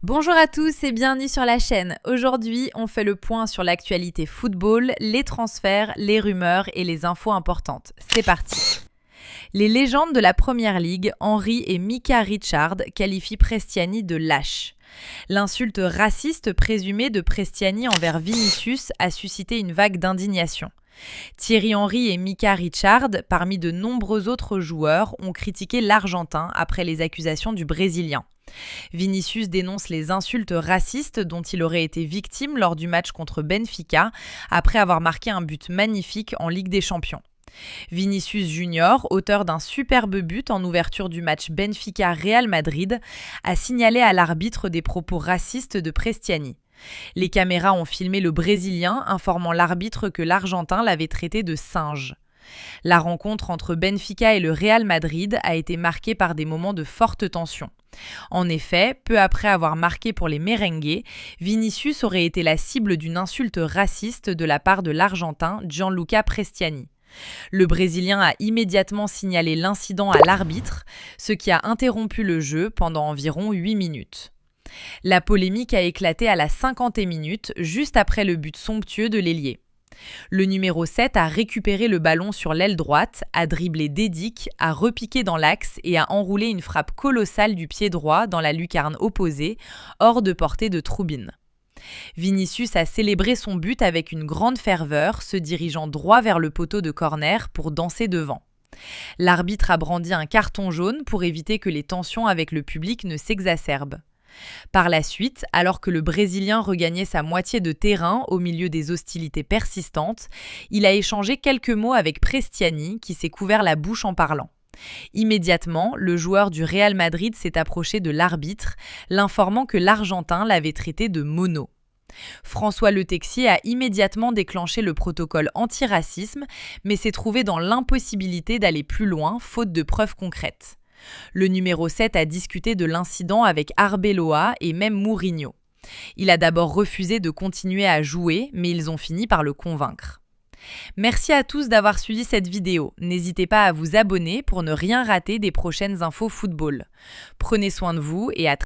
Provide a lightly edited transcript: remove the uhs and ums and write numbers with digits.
Bonjour à tous et bienvenue sur la chaîne. Aujourd'hui, on fait le point sur l'actualité football, les transferts, les rumeurs et les infos importantes. C'est parti. Les légendes de la Première Ligue, Henry et Micah Richards, qualifient Prestiani de lâche. L'insulte raciste présumée de Prestiani envers Vinicius a suscité une vague d'indignation. Thierry Henry et Micah Richards, parmi de nombreux autres joueurs, ont critiqué l'Argentin après les accusations du Brésilien. Vinicius dénonce les insultes racistes dont il aurait été victime lors du match contre Benfica, après avoir marqué un but magnifique en Ligue des Champions. Vinicius Junior, auteur d'un superbe but en ouverture du match Benfica-Real Madrid, a signalé à l'arbitre des propos racistes de Prestiani. Les caméras ont filmé le Brésilien, informant l'arbitre que l'Argentin l'avait traité de singe. La rencontre entre Benfica et le Real Madrid a été marquée par des moments de forte tension. En effet, peu après avoir marqué pour les merengues, Vinicius aurait été la cible d'une insulte raciste de la part de l'Argentin Gianluca Prestiani. Le Brésilien a immédiatement signalé l'incident à l'arbitre, ce qui a interrompu le jeu pendant environ 8 minutes. La polémique a éclaté à la 50e minute, juste après le but somptueux de l'ailier. Le numéro 7 a récupéré le ballon sur l'aile droite, a dribblé Dedic, a repiqué dans l'axe et a enroulé une frappe colossale du pied droit dans la lucarne opposée, hors de portée de Trubin. Vinicius a célébré son but avec une grande ferveur, se dirigeant droit vers le poteau de corner pour danser devant. L'arbitre a brandi un carton jaune pour éviter que les tensions avec le public ne s'exacerbent. Par la suite, alors que le Brésilien regagnait sa moitié de terrain au milieu des hostilités persistantes, il a échangé quelques mots avec Prestiani qui s'est couvert la bouche en parlant. Immédiatement, le joueur du Real Madrid s'est approché de l'arbitre, l'informant que l'Argentin l'avait traité de mono. François Le Texier a immédiatement déclenché le protocole antiracisme, mais s'est trouvé dans l'impossibilité d'aller plus loin, faute de preuves concrètes. Le numéro 7 a discuté de l'incident avec Arbeloa et même Mourinho. Il a d'abord refusé de continuer à jouer, mais ils ont fini par le convaincre. Merci à tous d'avoir suivi cette vidéo. N'hésitez pas à vous abonner pour ne rien rater des prochaines infos football. Prenez soin de vous et à très